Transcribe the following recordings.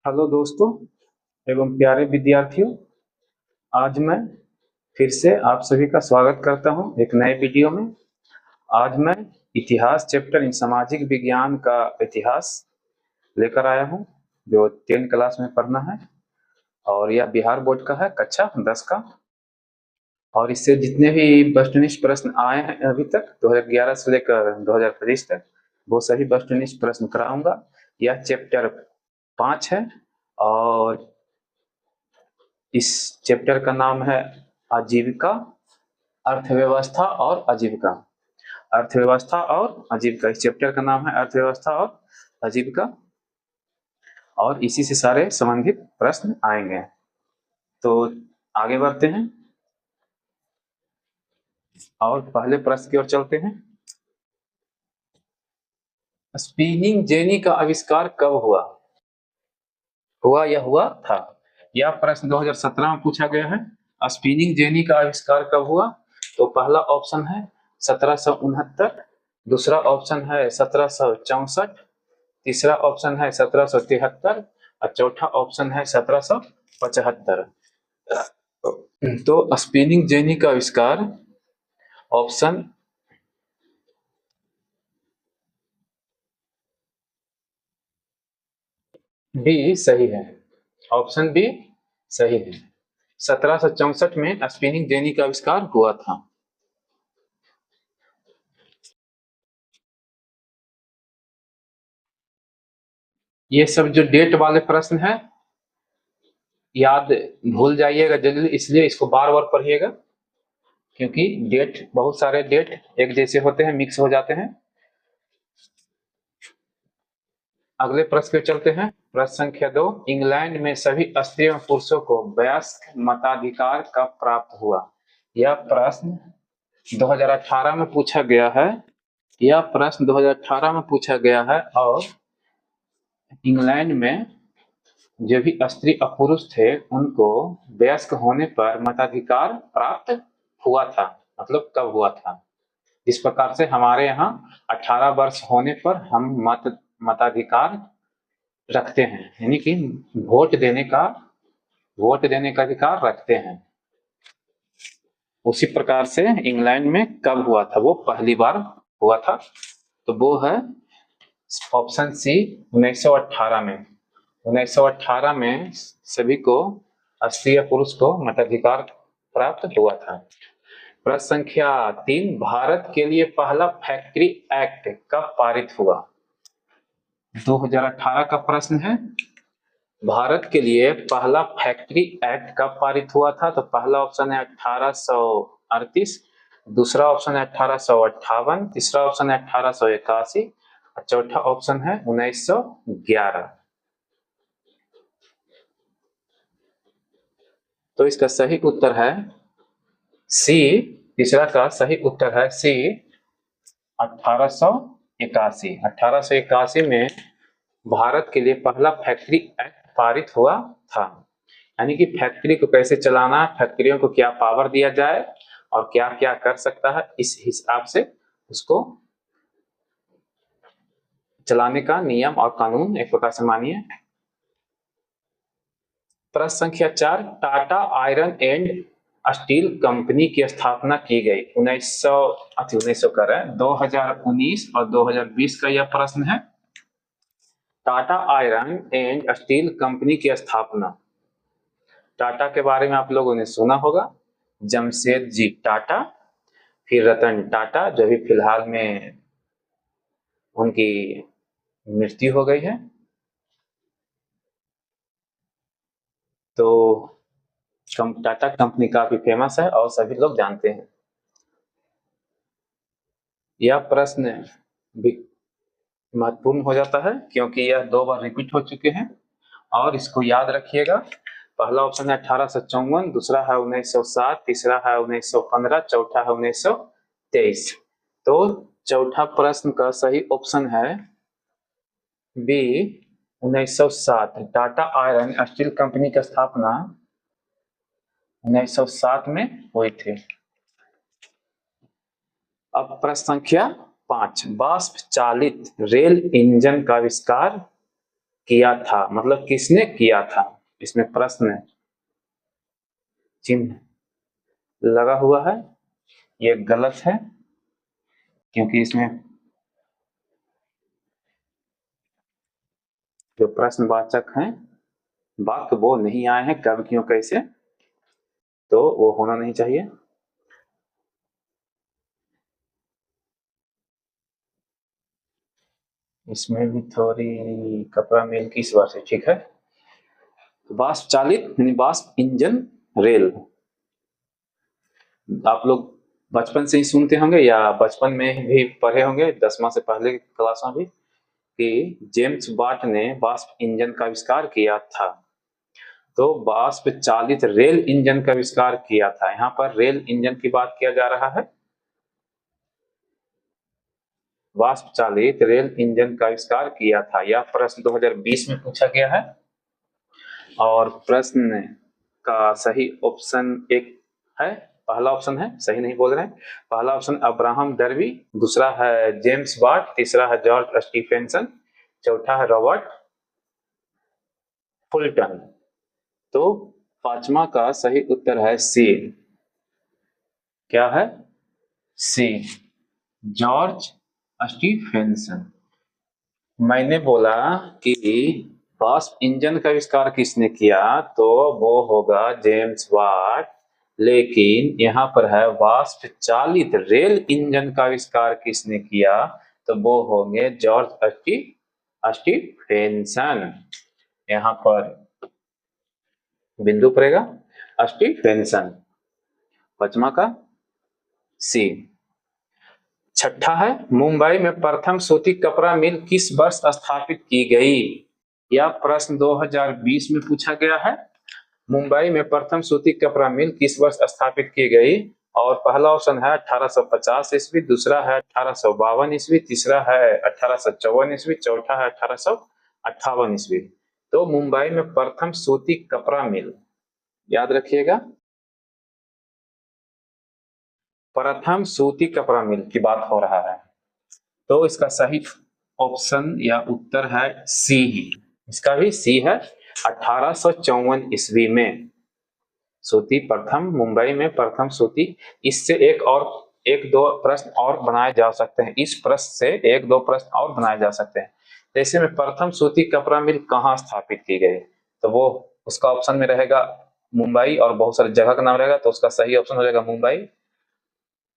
Hello दोस्तों एवं प्यारे विद्यार्थियों। आज मैं फिर से आप सभी का स्वागत करता हूं एक नए वीडियो में। आज मैं इतिहास चैप्टर इन सामाजिक विज्ञान का इतिहास लेकर आया हूं जो 10 क्लास में पढ़ना है और यह बिहार बोर्ड का है कक्षा 10 का। और इससे जितने भी वस्तुनिष्ठ प्रश्न आए हैं अभी तक 2011 से लेकर 2025 तक वो सभी वस्तुनिष्ठ प्रश्न कराऊंगा। यह चैप्टर 5 है और इस चैप्टर का नाम है आजीविका, अर्थव्यवस्था और आजीविका। अर्थव्यवस्था और आजीविका, इस चैप्टर का नाम है अर्थव्यवस्था और आजीविका और इसी से सारे संबंधित प्रश्न आएंगे। तो आगे बढ़ते हैं और पहले प्रश्न की ओर चलते हैं। स्पिनिंग जेनी का आविष्कार कब हुआ? हुआ था। यह प्रश्न 2017 में पूछा गया है। स्पिनिंग जेनी का आविष्कार कब हुआ? तो पहला ऑप्शन है 1769, दूसरा ऑप्शन है 1764, तीसरा ऑप्शन है 1773 और चौथा ऑप्शन है 1775। तो स्पिनिंग जेनी का आविष्कार ऑप्शन बी सही है। ऑप्शन बी सही है। 1764 में स्पिनिंग जेनी का आविष्कार हुआ था। ये सब जो डेट वाले प्रश्न है याद भूल जाइएगा जल्दी, इसलिए इसको बार बार पढ़िएगा क्योंकि डेट, बहुत सारे डेट एक जैसे होते हैं, मिक्स हो जाते हैं। अगले प्रश्न पे चलते हैं। प्रश्न संख्या 2, इंग्लैंड में सभी स्त्री एवं पुरुषों को वयस्क मताधिकार कब प्राप्त हुआ? यह प्रश्न 2018 में पूछा गया है। यह प्रश्न 2018 में पूछा गया है और इंग्लैंड में जो भी स्त्री और पुरुष थे उनको वयस्क होने पर मताधिकार प्राप्त हुआ था। मतलब कब हुआ था? इस प्रकार से हमारे यहाँ 18 वर्ष होने पर हम मताधिकार रखते हैं, यानी कि वोट देने का अधिकार रखते हैं। उसी प्रकार से इंग्लैंड में कब हुआ था? वो पहली बार हुआ था। तो वो है ऑप्शन सी 1918 में। 1918 में सभी को, स्त्री या पुरुष को मताधिकार प्राप्त हुआ था। प्रश्न संख्या 3, भारत के लिए पहला फैक्ट्री एक्ट कब पारित हुआ? 2018 का प्रश्न है। भारत के लिए पहला फैक्ट्री एक्ट कब पारित हुआ था? तो पहला ऑप्शन है 1838, दूसरा ऑप्शन है 1858, तीसरा ऑप्शन है 1881 और चौथा ऑप्शन है 1911। तो इसका सही उत्तर है सी। तीसरा का सही उत्तर है सी 1881। 1881 में भारत के लिए पहला फैक्ट्री एक्ट पारित हुआ था। यानी कि फैक्ट्री को कैसे चलाना, फैक्ट्रियों को क्या पावर दिया जाए और क्या क्या कर सकता है, इस हिसाब से उसको चलाने का नियम और कानून एक प्रकार से मानिए। प्रश्न संख्या 4, Tata iron and steel company की स्थापना की गई 1900 कर रहे हैं 2019 और 2020 का यह प्रश्न है। Tata iron and steel company की स्थापना, टाटा के बारे में आप लोगों ने सुना होगा, जमशेदजी टाटा, फिर रतन टाटा जो भी फिलहाल में उनकी मृत्यु हो गई है। तो टाटा कंपनी काफी फेमस है और सभी लोग जानते हैं। यह प्रश्न भी महत्वपूर्ण हो जाता है क्योंकि यह 2 बार रिपीट हो चुके हैं और इसको याद रखिएगा। पहला ऑप्शन है 1854, दूसरा है 1907, तीसरा है 1915, चौथा है 1923। तो चौथा प्रश्न का सही ऑप्शन है B 1907। Tata iron steel company की स्थापना 1907 में हुई थी। अब प्रश्न संख्या 5, वाष्प चालित रेल इंजन का आविष्कार किया था, मतलब किसने किया था, इसमें प्रश्न चिन्ह लगा हुआ है, ये गलत है क्योंकि इसमें जो प्रश्नवाचक हैं वाक्य वो नहीं आए हैं, कब क्यों कैसे, तो वो होना नहीं चाहिए। इसमें भी थोड़ी कपड़ा मेल की इस बार से ठीक है। वाष्प चालित यानी वाष्प इंजन रेल, आप लोग बचपन से ही सुनते होंगे या बचपन में भी पढ़े होंगे, 10वां से पहले की क्लास में भी, कि जेम्स वाट ने वाष्प इंजन का आविष्कार किया था। तो वाष्प चालित रेल इंजन का आविष्कार किया था, यहाँ पर रेल इंजन की बात किया जा रहा है। वाष्प चालित रेल इंजन का आविष्कार किया था, यह प्रश्न 2020 में पूछा गया है। और प्रश्न का सही ऑप्शन एक है, पहला ऑप्शन है, सही नहीं बोल रहे हैं, पहला ऑप्शन अब्राहम डर्बी, दूसरा है जेम्स वाट, तीसरा है जॉर्ज स्टीफेंसन, चौथा है रॉबर्ट फुलटन। तो पांचवा का सही उत्तर है सी। क्या है? सी, जॉर्ज स्टीफेंसन। मैंने बोला कि वाष्प इंजन का आविष्कार किसने किया, तो वो होगा जेम्स वाट, लेकिन यहाँ पर है वाष्प चालित रेल इंजन का आविष्कार किसने किया, तो वो होंगे जॉर्ज स्टीफेंसन। यहाँ पर बिंदु पड़ेगा स्टीफेंसन, पांचवा का सी। छठा है, मुंबई में प्रथम सूती कपड़ा मिल किस वर्ष स्थापित की गई, यह प्रश्न 2020 में पूछा गया है। मुंबई में प्रथम सूती कपड़ा मिल किस वर्ष स्थापित की गई, और पहला ऑप्शन है 1850 ईस्वी, दूसरा है 1852 ईस्वी, तीसरा है 1854 ईस्वी, चौथा है 1858 ईस्वी। तो मुंबई में प्रथम सूती कपड़ा मिल, याद रखिएगा, प्रथम सूती कपड़ा मिल की बात हो रहा है। तो इसका सही ऑप्शन या उत्तर है सी ही, इसका भी सी है। 1854 ईस्वी में सूती प्रथम, मुंबई में प्रथम सूती। इससे एक दो प्रश्न और बनाए जा सकते हैं, इस प्रश्न से एक दो प्रश्न और बनाए जा सकते हैं। जैसे में प्रथम सूती कपड़ा मिल कहाँ स्थापित की गई, तो वो उसका ऑप्शन में रहेगा मुंबई, और बहुत सारी जगह का नाम रहेगा, तो उसका सही ऑप्शन हो जाएगा मुंबई।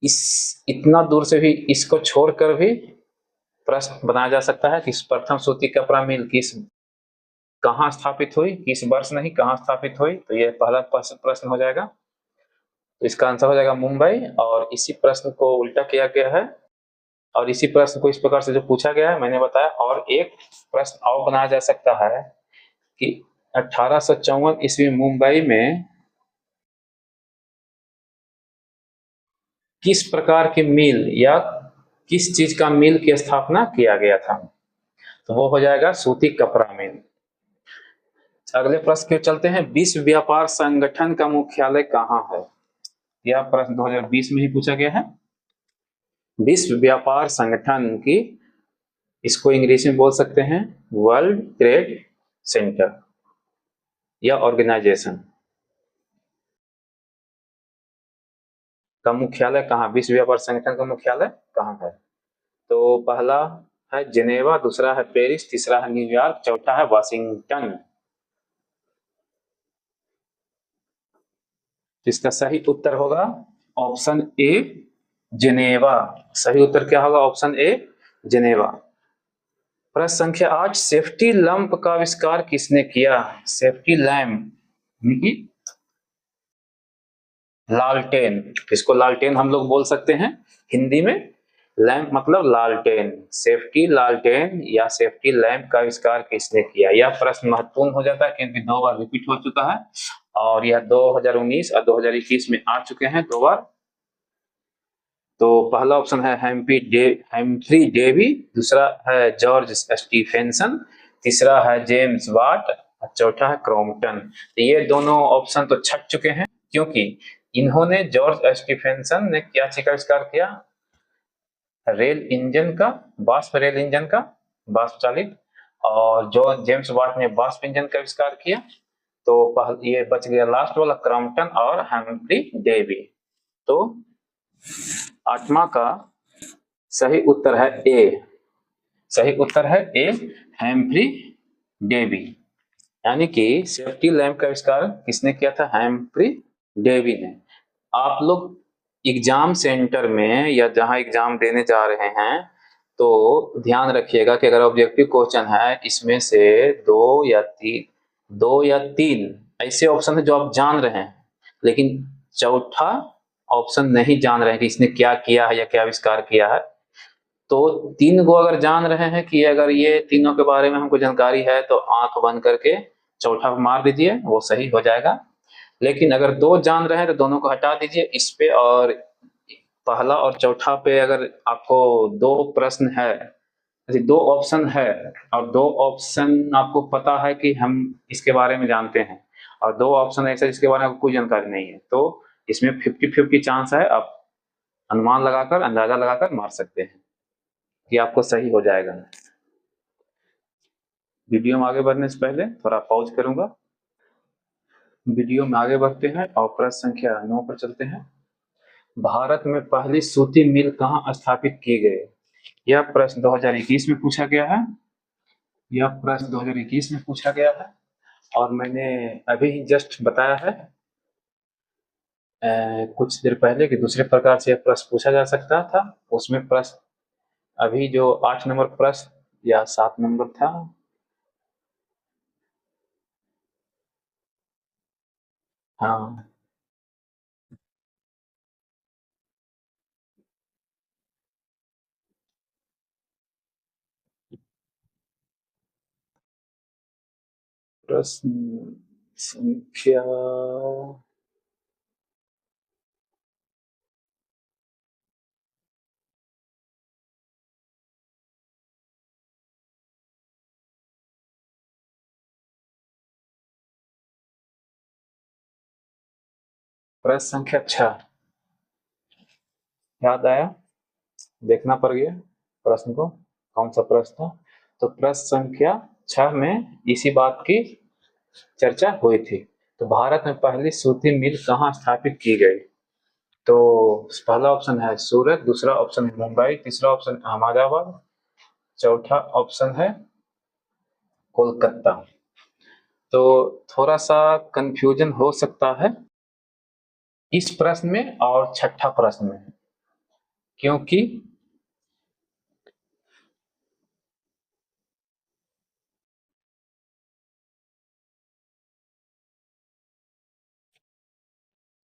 इस इतना दूर से भी इसको छोड़कर भी प्रश्न बनाया जा सकता है कि प्रथम सूती कपड़ा मिल कहाँ स्थापित हुई, किस वर्ष नहीं कहाँ स्थापित हुई, तो ये पहला प्रश्न हो जाएगा। तो इसका आंसर हो जाएगा मुंबई। और इसी प्रश्न को उल्टा किया गया है, और इसी प्रश्न को इस प्रकार से जो पूछा गया है मैंने बताया। और एक प्रश्न और बनाया जा सकता है कि 1854 ईस्वी मुंबई में किस प्रकार की मिल या किस चीज का मिल की स्थापना किया गया था, तो वो हो जाएगा सूती कपड़ा मिल। अगले प्रश्न के चलते हैं, विश्व व्यापार संगठन का मुख्यालय कहाँ है, यह प्रश्न 2020 में ही पूछा गया है। विश्व व्यापार संगठन की, इसको इंग्लिश में बोल सकते हैं वर्ल्ड ट्रेड सेंटर या ऑर्गेनाइजेशन, का मुख्यालय कहाँ, विश्व व्यापार संगठन का मुख्यालय कहाँ है, तो पहला है जिनेवा, दूसरा है पेरिस, तीसरा है न्यूयॉर्क, चौथा है वाशिंगटन। इसका सही उत्तर होगा ऑप्शन ए जिनेवा। सही उत्तर क्या होगा, ऑप्शन ए जिनेवा। प्रश्न संख्या 8, सेफ्टी लैंप का आविष्कार किसने किया, सेफ्टी लैंप लालटेन, इसको लालटेन हम लोग बोल सकते हैं हिंदी में, लैंप मतलब लालटेन, सेफ्टी लालटेन या सेफ्टी लैंप का आविष्कार किसने किया, यह प्रश्न महत्वपूर्ण हो जाता है क्योंकि 2 बार रिपीट हो चुका है, और यह 2019 और 2021 में आ चुके हैं 2 बार। तो पहला ऑप्शन है हैम्फ्री डेवी, दूसरा है जॉर्ज स्टीफेंसन, तीसरा है जेम्स वाट, और चौथा है क्रॉम्पटन। तो ये दोनों ऑप्शन तो छट चुके हैं क्योंकि इन्होंने, जॉर्ज स्टीफेंसन ने क्या चीज का आविष्कार किया, रेल इंजन का, वाष्प रेल इंजन का, वाष्प चालित, और जो जेम्स वाट ने वाष्प इंजन का आविष्कार किया। तो ये बच गया लास्ट वाला, क्रॉम्पटन और हम्फ्री डेवी। तो 8वां का सही उत्तर है ए। सही उत्तर है ए, हम्फ्री डेवी। यानी कि सेफ्टी लैंप का आविष्कार किसने किया था? हम्फ्री डेवी ने। आप लोग एग्जाम सेंटर में या जहां एग्जाम देने जा रहे हैं तो ध्यान रखिएगा कि अगर ऑब्जेक्टिव क्वेश्चन है, इसमें से दो या तीन ऐसे ऑप्शन है जो आप जान रहे हैं, लेकिन चौथा ऑप्शन नहीं जान रहे हैं कि इसने क्या किया है या क्या आविष्कार किया है। तो तीन को अगर जान रहे हैं कि अगर ये तीनों के बारे में हमको जानकारी है, तो आंख बंद करके चौथा मार दीजिए, वो सही हो जाएगा। लेकिन अगर दो जान रहे हैं तो दोनों को हटा दीजिए इस पे, और पहला और चौथा पे अगर आपको दो प्रश्न है, दो ऑप्शन है, और दो ऑप्शन आपको पता है कि हम इसके बारे में जानते हैं, और दो ऑप्शन ऐसे जिसके बारे में कोई जानकारी नहीं है, तो इसमें 50-50 चांस है। आप अनुमान लगाकर, अंदाजा लगाकर मार सकते हैं कि आपको सही हो जाएगा। वीडियो में आगे बढ़ने से पहले थोड़ा पॉज करूंगा। वीडियो में आगे बढ़ते हैं और प्रश्न संख्या 9 पर चलते हैं। भारत में पहली सूती मिल कहाँ स्थापित की गई? यह प्रश्न 2021 में पूछा गया है। यह प्रश्न 2021 में पूछा गया है, और मैंने अभी जस्ट बताया है कुछ देर पहले कि दूसरे प्रकार से यह प्रश्न पूछा जा सकता था। उसमें प्रश्न अभी जो 8 नंबर प्रश्न या 7 नंबर था, हाँ, प्रश्न संख्या प्रश्न संख्या 6 याद आया? देखना पड़ गया प्रश्न को, कौन सा प्रश्न था। तो प्रश्न संख्या 6 में इसी बात की चर्चा हुई थी। तो भारत में पहली सूती मिल कहाँ स्थापित की गई? तो पहला ऑप्शन है सूरत, दूसरा ऑप्शन है मुंबई, तीसरा ऑप्शन अहमदाबाद, चौथा ऑप्शन है कोलकाता। तो थोड़ा सा कंफ्यूजन हो सकता है इस प्रश्न में और छठा प्रश्न में, क्योंकि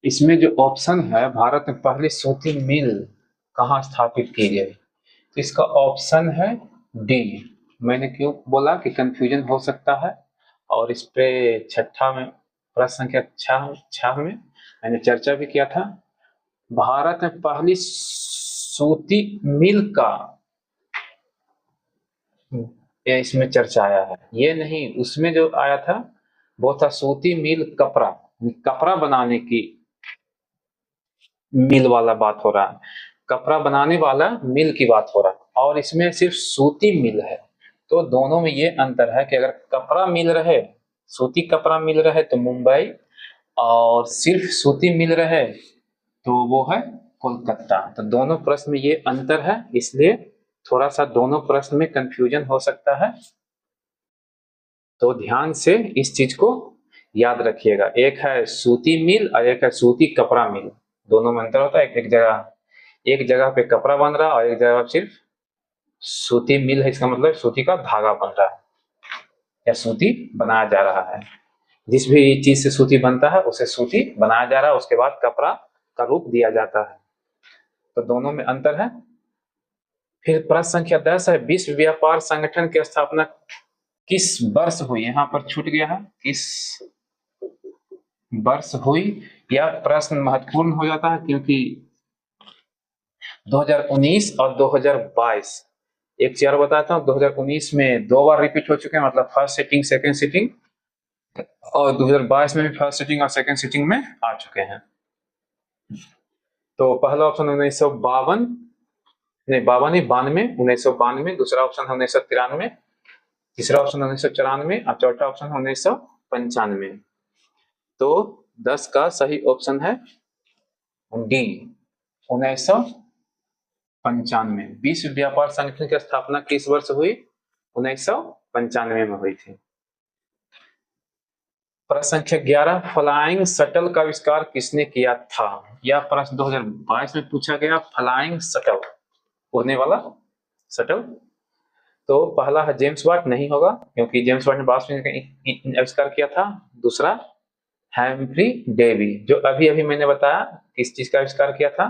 इसमें जो ऑप्शन है भारत में पहली सूती मिल कहाँ स्थापित की गई, तो इसका ऑप्शन है डी। मैंने क्यों बोला कि कंफ्यूजन हो सकता है, और इस पे छठा में प्रश्न संख्या छह में मैंने चर्चा भी किया था। भारत में पहली सूती मिल का ये इसमें चर्चा आया है, ये नहीं, उसमें जो आया था वो था सूती मिल कपड़ा, कपड़ा बनाने की मिल वाला बात हो रहा है, कपड़ा बनाने वाला मिल की बात हो रहा है, और इसमें सिर्फ सूती मिल है। तो दोनों में ये अंतर है कि अगर कपड़ा मिल रहे, सूती कपड़ा मिल रहे तो मुंबई, और सिर्फ सूती मिल रहे तो वो है कोलकाता। तो दोनों प्रश्न में ये अंतर है, इसलिए थोड़ा सा दोनों प्रश्न में कंफ्यूजन हो सकता है। तो ध्यान से इस चीज को याद रखिएगा, एक है सूती मिल और एक है सूती कपड़ा मिल, दोनों में अंतर होता है। एक जगह पे कपड़ा बन रहा है और एक जगह सिर्फ सूती मिल है, इसका मतलब सूती का धागा बन रहा है या सूती बनाया जा रहा है। जिस भी चीज से सूती बनता है उसे सूती बनाया जा रहा है, उसके बाद कपड़ा का रूप दिया जाता है। तो दोनों में अंतर है। फिर प्रश्न संख्या 10 है, विश्व व्यापार संगठन की स्थापना किस वर्ष हुई? यहाँ पर छूट गया है, किस वर्ष हुई। यह प्रश्न महत्वपूर्ण हो जाता है क्योंकि 2019 और 2022, एक चीज और बताता हूँ, 2019 में 2 बार रिपीट हो चुके हैं, मतलब फर्स्ट सिटिंग सेकंड सिटिंग, और 2022 में भी फर्स्ट सिटिंग और सेकंड सिटिंग में आ चुके हैं। तो पहला ऑप्शन 1952, नहीं 52 नहीं 92, 1992, दूसरा ऑप्शन है 1993, तीसरा ऑप्शन 1994 और चौथा ऑप्शन 1995। तो 10 का सही ऑप्शन है डी 1995। विश्व व्यापार संगठन की स्थापना किस वर्ष हुई? 1995 में हुई थी। प्रश्न संख्या 11, फ्लाइंग शटल का आविष्कार किसने किया था? यह प्रश्न 2022 में पूछा गया। फ्लाइंग शटल, उड़ने वाला शटल। तो पहला है जेम्स वाट, नहीं होगा क्योंकि जेम्स वाट ने बाद में आविष्कार किया था। दूसरा हैम्फ्री डेवी, जो अभी अभी मैंने बताया किस चीज का आविष्कार किया था,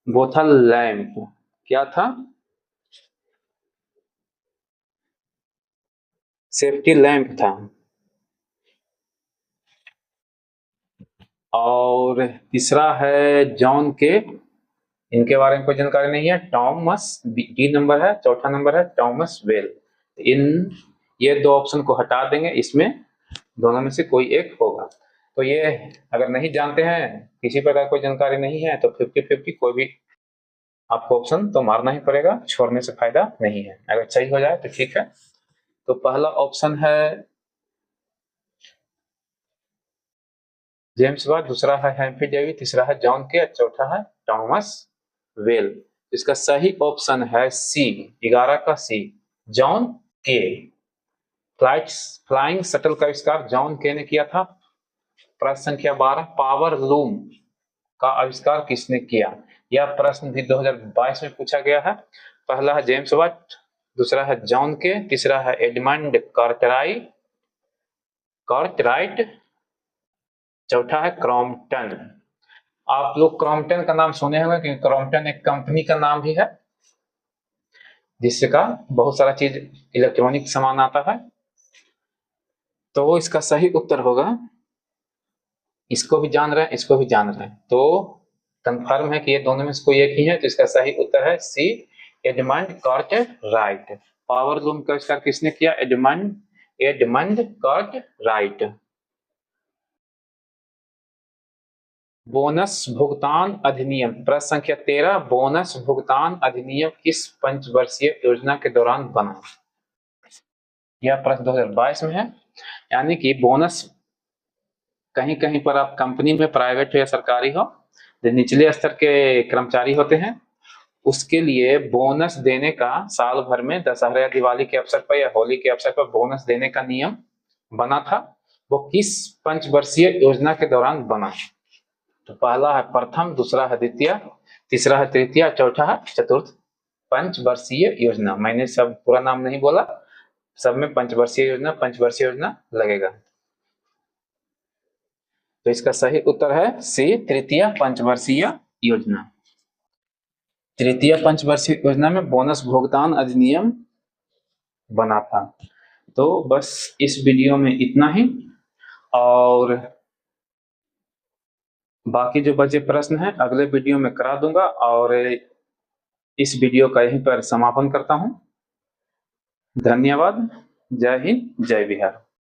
वो था लैंप। क्या था? सेफ्टी लैंप था। और तीसरा है जॉन के, इनके बारे में कोई जानकारी नहीं है। टॉमस, डी नंबर है। चौथा नंबर है टॉमस वेल। ये दो ऑप्शन को हटा देंगे, इसमें दोनों में से कोई एक होगा। तो ये अगर नहीं जानते हैं, किसी प्रकार कोई जानकारी नहीं है, तो 50-50 कोई भी आपको ऑप्शन तो मारना ही पड़ेगा, छोड़ने से फायदा नहीं है। अगर सही हो जाए तो ठीक है। तो पहला ऑप्शन है जेम्स वाट, दूसरा है हैम्फ्री डेवी, तीसरा है जॉन के, चौथा है टॉमस वेल। इसका सही ऑप्शन है सी, 11 का सी, जॉन के। फ्लाइंग शटल का आविष्कार जॉन के ने किया था। प्रश्न संख्या 12, पावर लूम का आविष्कार किसने किया? यह प्रश्न भी 2022 में पूछा गया है। पहला है जेम्स वाट, दूसरा है जॉन के, तीसरा है एडमंड कार्टराइट, चौथा है क्रॉम्पटन। आप लोग क्रॉम्पटन का नाम सुने होंगे क्योंकि क्रॉम्पटन एक कंपनी का नाम भी है, जिससे का बहुत सारा चीज इलेक्ट्रॉनिक सामान आता है। तो इसका सही उत्तर होगा, इसको भी जान रहे हैं, इसको भी जान रहे हैं, तो कंफर्म है कि ये दोनों में से कोई एक ही है। तो इसका सही उत्तर है सी, एडमंड कार्टराइट। पावर लूम का आविष्कार किसने किया? Edmund Cartwright. बोनस भुगतान अधिनियम, प्रश्न संख्या 13, बोनस भुगतान अधिनियम किस पंचवर्षीय योजना के दौरान बना? यह प्रश्न 2022 में है। यानी कि बोनस कहीं कहीं पर आप कंपनी में, प्राइवेट हो या सरकारी हो, जो निचले स्तर के कर्मचारी होते हैं, उसके लिए बोनस देने का साल भर में दशहरा या दिवाली के अवसर पर या होली के अवसर पर बोनस देने का नियम बना था। वो किस पंचवर्षीय योजना के दौरान बना? तो पहला है प्रथम, दूसरा है द्वितीय, तीसरा है तृतीय, चौथा है चतुर्थ पंचवर्षीय योजना। मैंने सब पूरा नाम नहीं बोला, सब में पंचवर्षीय योजना लगेगा। तो इसका सही उत्तर है सी, तृतीय पंचवर्षीय योजना। तृतीय पंचवर्षीय योजना में बोनस भुगतान अधिनियम बना था। तो बस इस वीडियो में इतना ही, और बाकी जो बचे प्रश्न हैं अगले वीडियो में करा दूंगा। और इस वीडियो का यहीं पर समापन करता हूं। धन्यवाद। जय हिंद, जय बिहार।